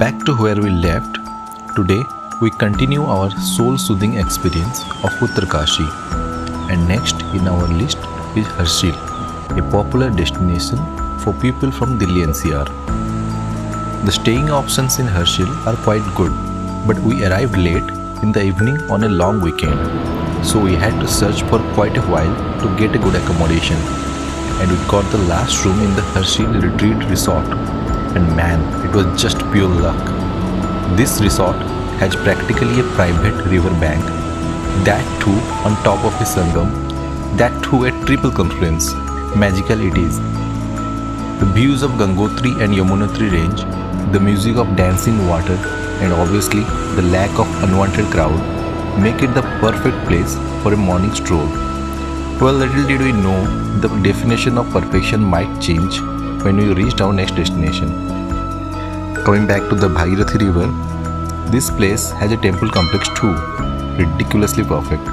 Back to where we left, today we continue our soul-soothing experience of Uttarkashi, and next in our list is Harshil, a popular destination for people from Delhi NCR. The staying options in Harshil are quite good, but we arrived late in the evening on a long weekend, so we had to search for quite a while to get a good accommodation, and we got the last room in the Harshil Retreat Resort, and man, it was just pure luck. This resort has practically a private river bank, that too on top of a sangam, that too a triple confluence. Magical it is. The views of Gangotri and Yamunotri range, the music of dancing water, and obviously the lack of unwanted crowd make it the perfect place for a morning stroll. Well, little did we know the definition of perfection might change when we reached our next destination. Coming back to the Bhagirathi river, this place has a temple complex too, ridiculously perfect.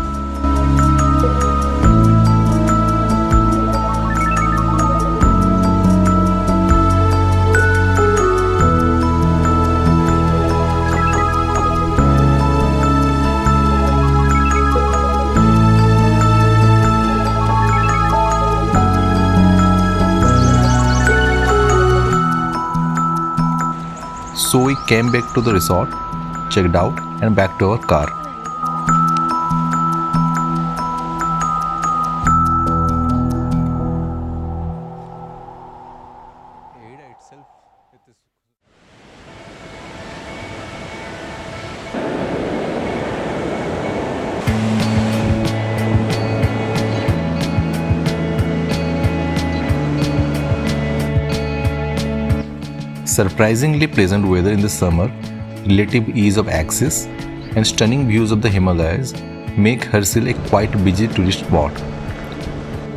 So we came back to the resort, checked out, and back to our car. Surprisingly pleasant weather in the summer, relative ease of access, and stunning views of the Himalayas make Harshil a quite busy tourist spot.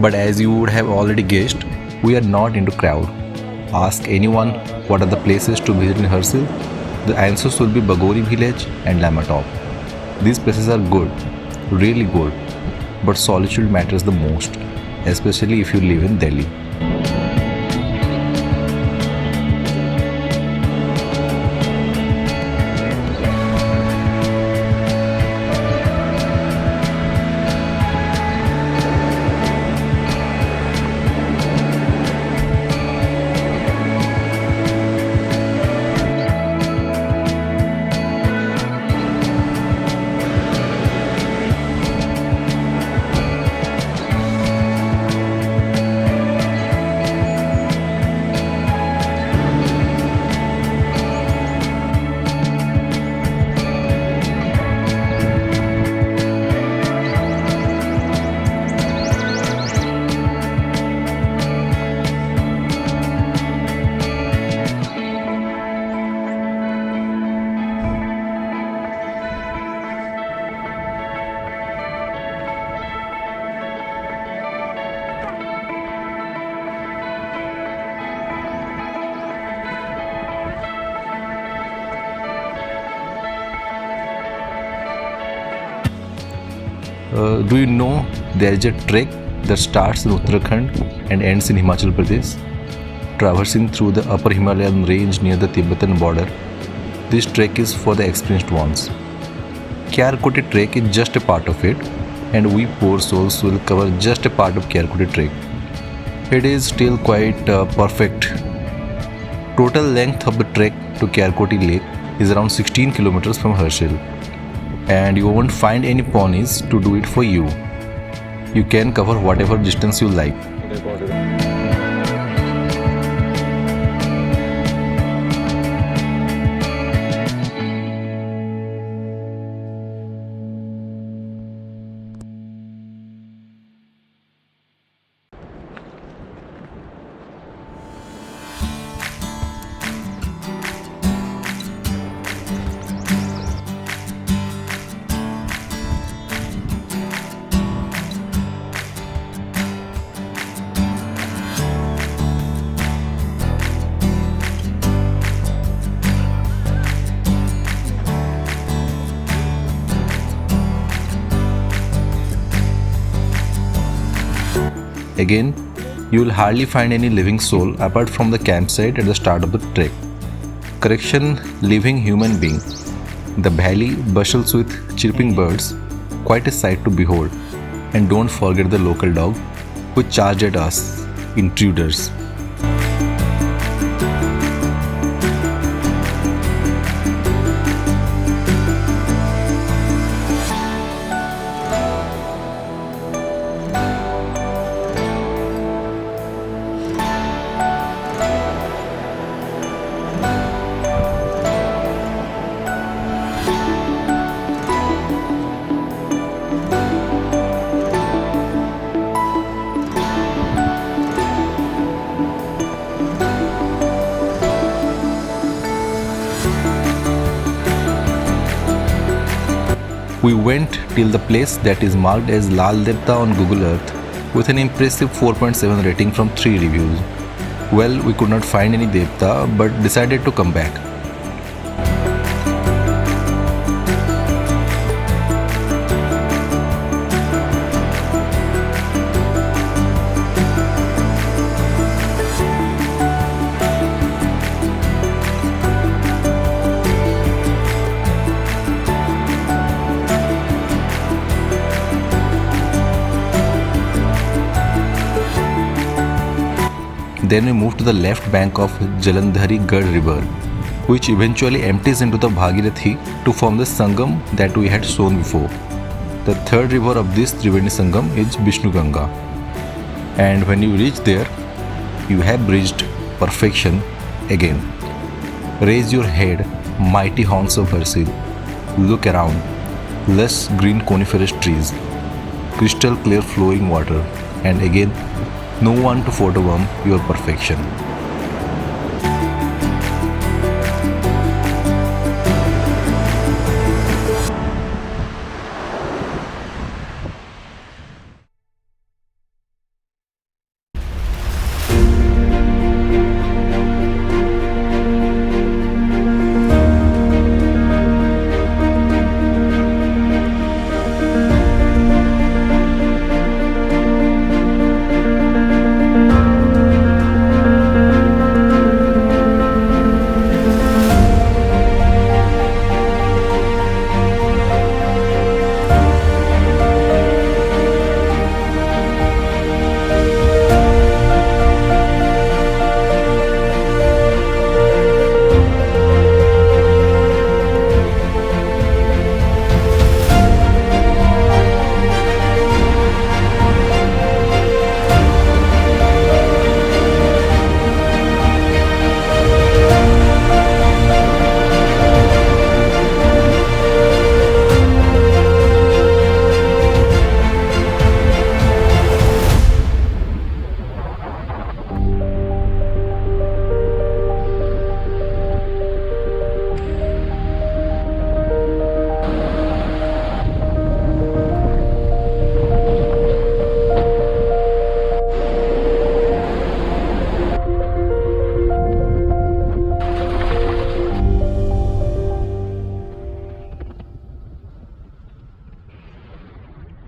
But as you would have already guessed, we are not into crowd. Ask anyone what are the places to visit in Harshil, the answers will be Bagori village and Lama Top. These places are good, really good, but solitude matters the most, especially if you live in Delhi. Do you know there is a trek that starts in Uttarakhand and ends in Himachal Pradesh, traversing through the upper Himalayan range near the Tibetan border? This trek is for the experienced ones. Kyarkoti trek is just a part of it, and we poor souls will cover just a part of Kyarkoti trek. It is still quite perfect. Total length of the trek to Kyarkoti lake is around 16 kilometers from Harshil, and you won't find any ponies to do it for you. You can cover whatever distance you like. Again, you will hardly find any living soul apart from the campsite at the start of the trek. correction, living human being. The valley bustles with chirping birds, quite a sight to behold. And don't forget the local dog who charged at us, intruders. We went till the place that is marked as Lal Devta on Google Earth with an impressive 4.7 rating from 3 reviews. Well, we could not find any Devta but decided to come back. Then we moved to the left bank of Jalandhari Gad river, which eventually empties into the Bhagirathi to form the Sangam that we had shown before. The third river of this Triveni Sangam is Vishnu Ganga. And when you reach there, you have reached perfection again. Raise your head, mighty Horns of Harshil. Look around, lush green coniferous trees, crystal clear flowing water, and again, no one to photobomb your perfection.